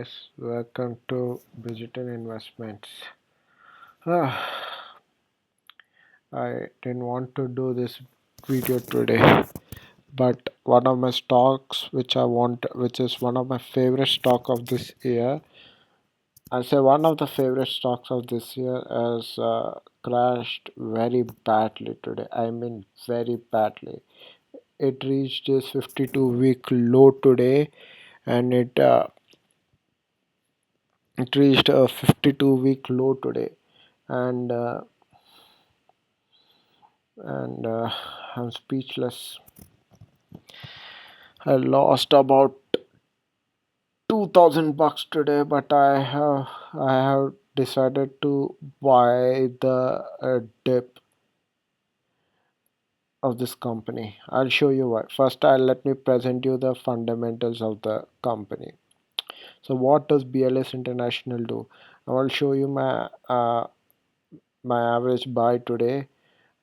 Yes, welcome to Digital Investments. Ah, I didn't want to do this video today, but one of my stocks, which is one of my favorite stock of this year, I say one of the favorite stocks of this year, has crashed very badly today. I mean, very badly. It reached its 52-week low today, and it reached a 52-week low today, and I'm speechless. I lost about $2,000 today, but I have decided to buy the dip of this company. I'll show you why. First, I'll let me present you the fundamentals of the company. So, what does BLS International do? I will show you my average buy today.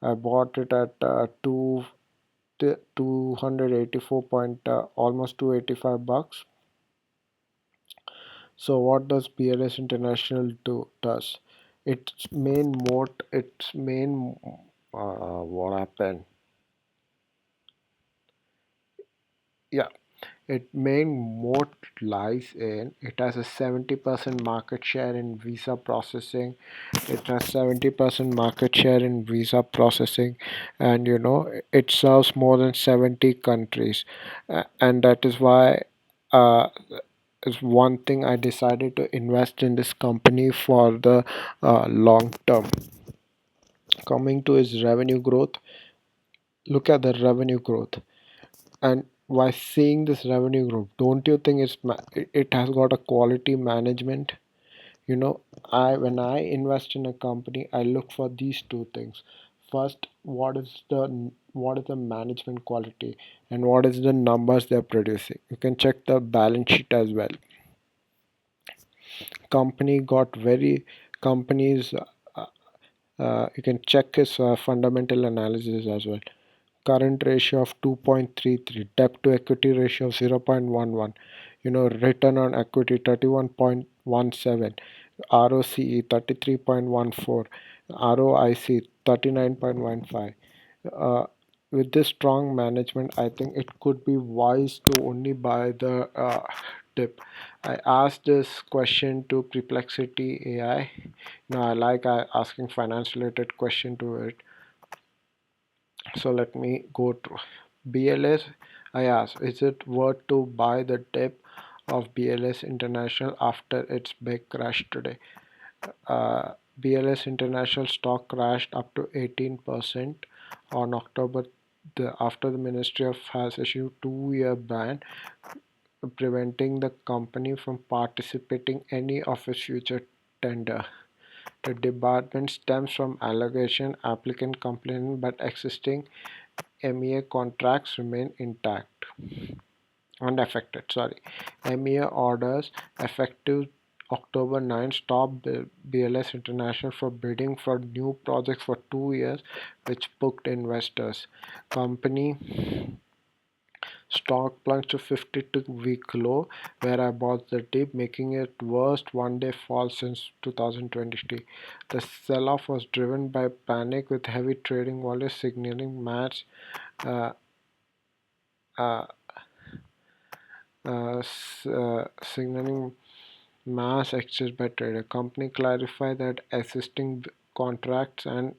I bought it at 284 point almost 285 bucks. So what does BLS International does? Its main what happened? Yeah, its main moat lies in it has a 70% market share in visa processing. It has 70% market share in visa processing, and it serves more than 70 countries, and that is why. Uh, is one thing I decided to invest in this company for the long term. Coming to its revenue growth, look at the revenue growth, and by seeing this revenue growth, don't you think it has got a quality management? You know, I when I invest in a company, I look for these two things. First, what is the management quality, and what is the numbers they're producing. You can check the balance sheet as well. Company got very companies You can check his fundamental analysis as well. Current ratio of 2.33, debt to equity ratio of 0.11, return on equity 31.17, ROCE 33.14, ROIC 39.15. uh, with this strong management, I think it could be wise to only buy the dip. I asked this question to Perplexity AI. I like asking finance related question to it. So let me go to BLS. I asked, is it worth to buy the dip of BLS International after its big crash today? BLS International stock crashed up to 18% on October after the Ministry of has issued 2-year ban preventing the company from participating any of its future tender. The debarment stems from allegation applicant complaining but existing MEA contracts remain intact unaffected. MEA orders effective October 9 stopped BLS International for bidding for new projects for 2 years, which spooked investors. Company stock plunged to 52-week low, where I bought the dip, making it worst one-day fall since 2020. The sell-off was driven by panic, with heavy trading volumes signaling uh, uh, signaling mass excess by trader. Company clarified that existing contracts and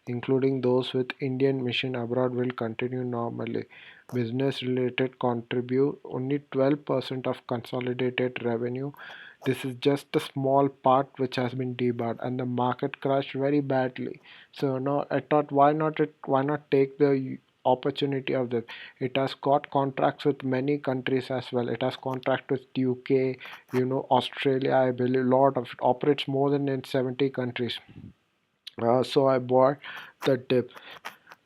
including those with Indian mission abroad will continue normally. Business related contribute only 12% of consolidated revenue. This is just a small part which has been debarred, and the market crashed very badly. So now I thought, why not take the opportunity of this? It has got contracts with many countries as well. It has contract with UK, Australia. I believe a lot of it operates more than in 70 countries. So I bought the dip,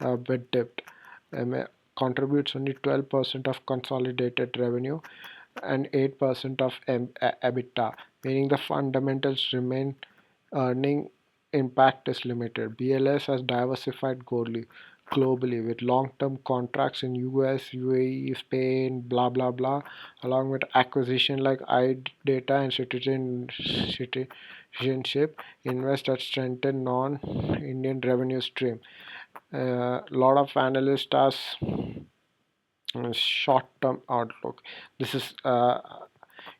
a bit dipped. Contributes only 12% of consolidated revenue and 8% of EBITDA, meaning the fundamentals remain. Earning impact is limited. BLS has diversified globally. globally with long-term contracts in US, UAE, Spain, blah blah blah, along with acquisition like data and citizenship. Invest that strengthen non-Indian revenue stream. A lot of analysts are short-term outlook. This is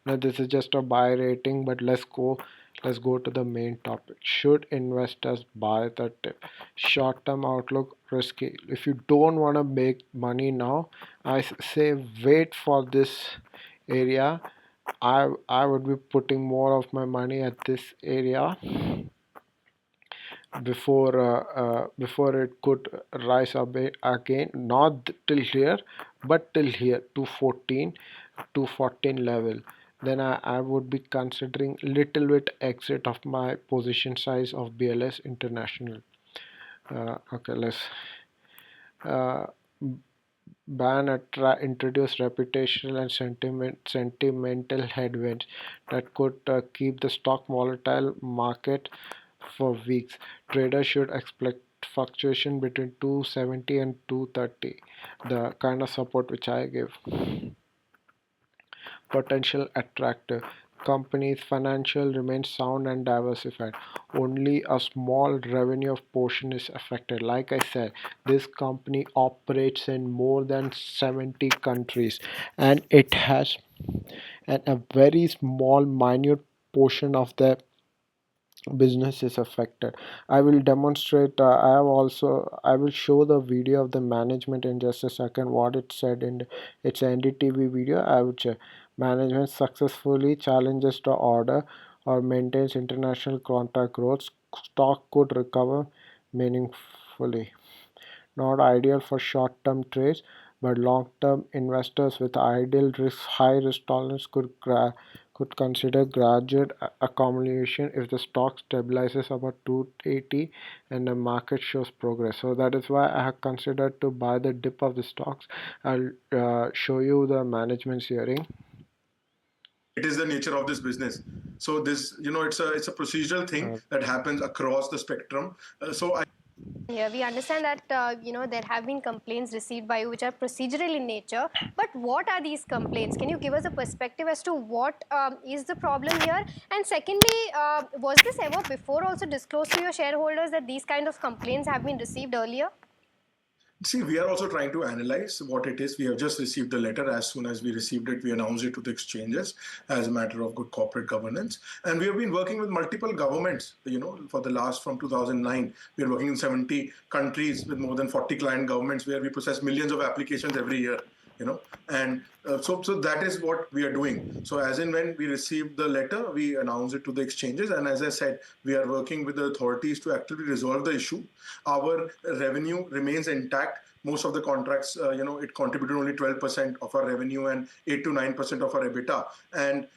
this is just a buy rating, but let's go to the main topic. Should investors buy the dip? Short-term outlook risky. If you don't want to make money now, say wait for this area. I would be putting more of my money at this area before it could rise up again, not till here but till here to 14 to 14 level. Then I would be considering little bit exit of my position size of BLS International. Okay, let's uh, introduce reputational and sentimental headwinds that could keep the stock volatile market for weeks. Traders should expect fluctuation between 270 and 230, the kind of support which I give. Potential attractive. Company's financial remains sound and diversified. Only a small revenue of portion is affected. Like I said, this company operates in more than 70 countries and it has and a very small minute portion of the business is affected. I will demonstrate. I will show the video of the management in just a second what it said in its NDTV video. I would say management successfully challenges the order or maintains international contract growth, stock could recover meaningfully. Not ideal for short-term trades, but long-term investors with high risk tolerance could consider gradual accumulation if the stock stabilizes about 280 and the market shows progress. So that is why I have considered to buy the dip of the stocks. I'll show you the management's hearing. It is the nature of this business. So this, it's a procedural thing that happens across the spectrum. So I Here we understand that there have been complaints received by you which are procedural in nature. But what are these complaints? Can you give us a perspective as to what is the problem here? And secondly, was this ever before also disclosed to your shareholders that these kind of complaints have been received earlier? See, we are also trying to analyze what it is. We have just received the letter. As soon as we received it, we announced it to the exchanges as a matter of good corporate governance. And we have been working with multiple governments, for the last from 2009. We are working in 70 countries with more than 40 client governments where we process millions of applications every year. And so that is what we are doing. So as in when we receive the letter, we announce it to the exchanges, and as I said, we are working with the authorities to actively resolve the issue. Our revenue remains intact. Most of the contracts, it contributed only 12% of our revenue and 8 to 9% of our EBITDA. And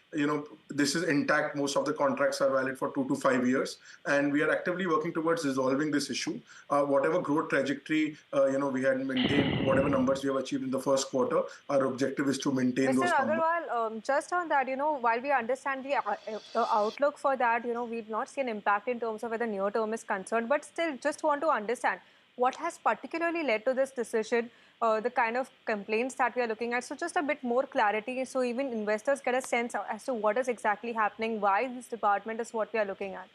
this is intact. Most of the contracts are valid for 2 to 5 years, and we are actively working towards resolving this issue. Whatever growth trajectory we had maintained, whatever numbers we have achieved in the first quarter, our objective is to maintain Mr. those numbers. Agarwal, just on that, while we understand the outlook for that, we've not seen impact in terms of where the near term is concerned, but still just want to understand what has particularly led to this decision, the kind of complaints that we are looking at. So just a bit more clarity so even investors get a sense as to what is exactly happening, why this department is what we are looking at.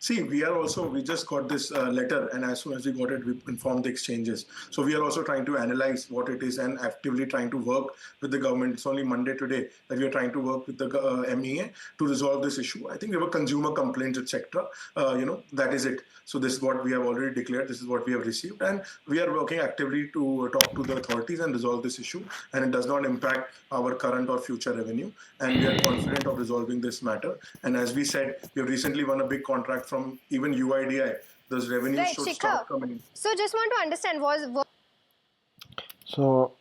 See, we just got this letter, and as soon as we got it, we informed the exchanges. So we are also trying to analyze what it is and actively trying to work with the government. It's only Monday today that we are trying to work with the MEA to resolve this issue. I think there were consumer complaints, etc. That is it. So this is what we have already declared. This is what we have received, and we are working actively to talk to the authorities and resolve this issue. And it does not impact our current or future revenue, and we are confident of resolving this matter. And as we said, we have recently won a big contract from even UIDI. Those revenues Right, should Shikhar. start coming. So just want to understand, So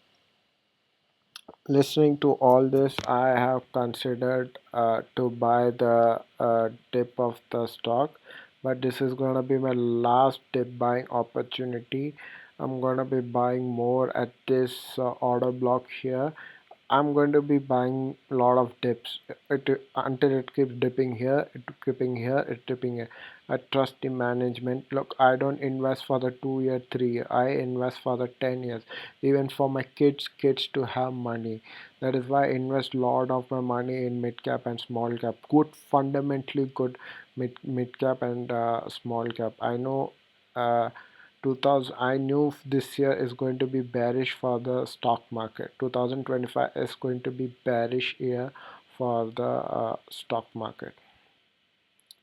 listening to all this, I have considered to buy the dip of the stock, but this is gonna be my last dip buying opportunity. I'm gonna be buying more at this order block here. I'm going to be buying a lot of dips until it keeps dipping here, it dipping here, it dipping here. I trust the management. Look, I don't invest for the 2 year, 3 year. I invest for the 10 years. Even for my kids to have money. That is why I invest a lot of my money in mid cap and small cap. Good, fundamentally good mid cap and small cap. I know. 2000, I knew this year is going to be bearish for the stock market. 2025 is going to be bearish year for the stock market.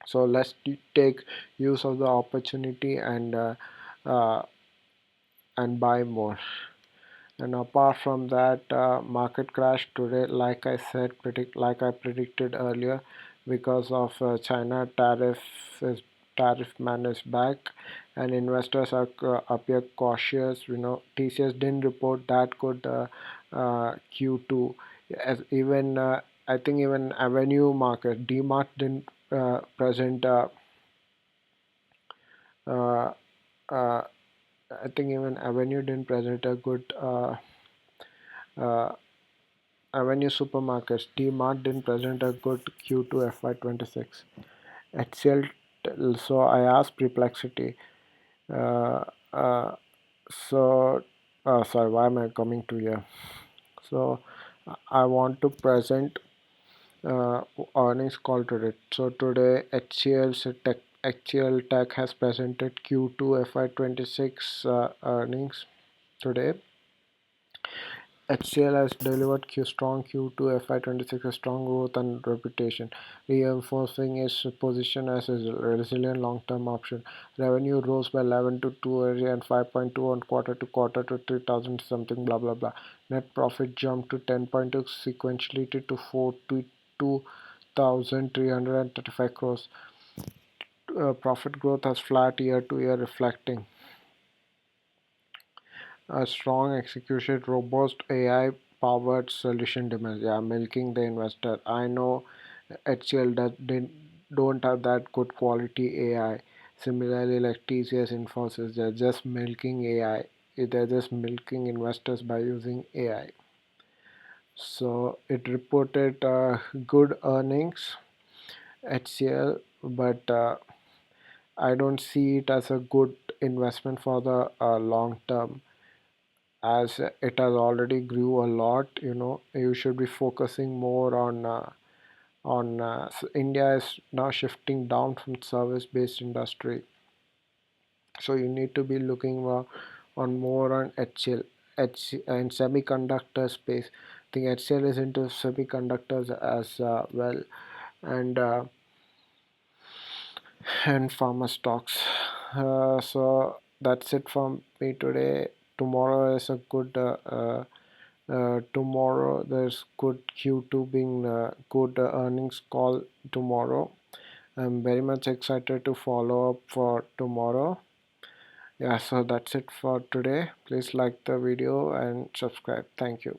So let's take use of the opportunity uh, and buy more. And apart from that, market crash today, like I said, like I predicted earlier, because of China tariff man is back, and investors are appear cautious. TCS didn't report that good Q2, as even I think even Avenue Market, DMart didn't present. Uh, uh, I think even Avenue didn't present a good. Uh, Avenue Supermarkets, DMart didn't present a good Q2 FY26. HCL, so I asked Perplexity. Uh, uh, sorry, why am I coming to here? So, I want to present uh, earnings call today. So today, HCL Tech has presented Q2 FY26 earnings today. HCL has delivered strong Q2 FY26, strong growth and reputation, reinforcing its position as a resilient long-term option. Revenue rose by 11 to 2 and 5.2 on quarter to quarter to 3,000 something blah blah blah. Net profit jumped to 10.2 sequentially to 2,335 crores. Profit growth has flat year to year, reflecting a strong execution, robust AI-powered solution demand. Yeah, milking the investor. I know HCL don't have that good quality AI. Similarly, like TCS, Infosys, they're just milking AI. They're just milking investors by using AI. So it reported good earnings, HCL, but I don't see it as a good investment for the long term, as it has already grew a lot. You should be focusing more on India is now shifting down from service based industry, so you need to be looking on more on HCL and semiconductor space. I think HCL is into semiconductors as well, and pharma stocks. So that's it from me today. Tomorrow is a good tomorrow there's good Q2 being good earnings call tomorrow. I'm very much excited to follow up for tomorrow. Yeah, so that's it for today. Please like the video and subscribe. Thank you.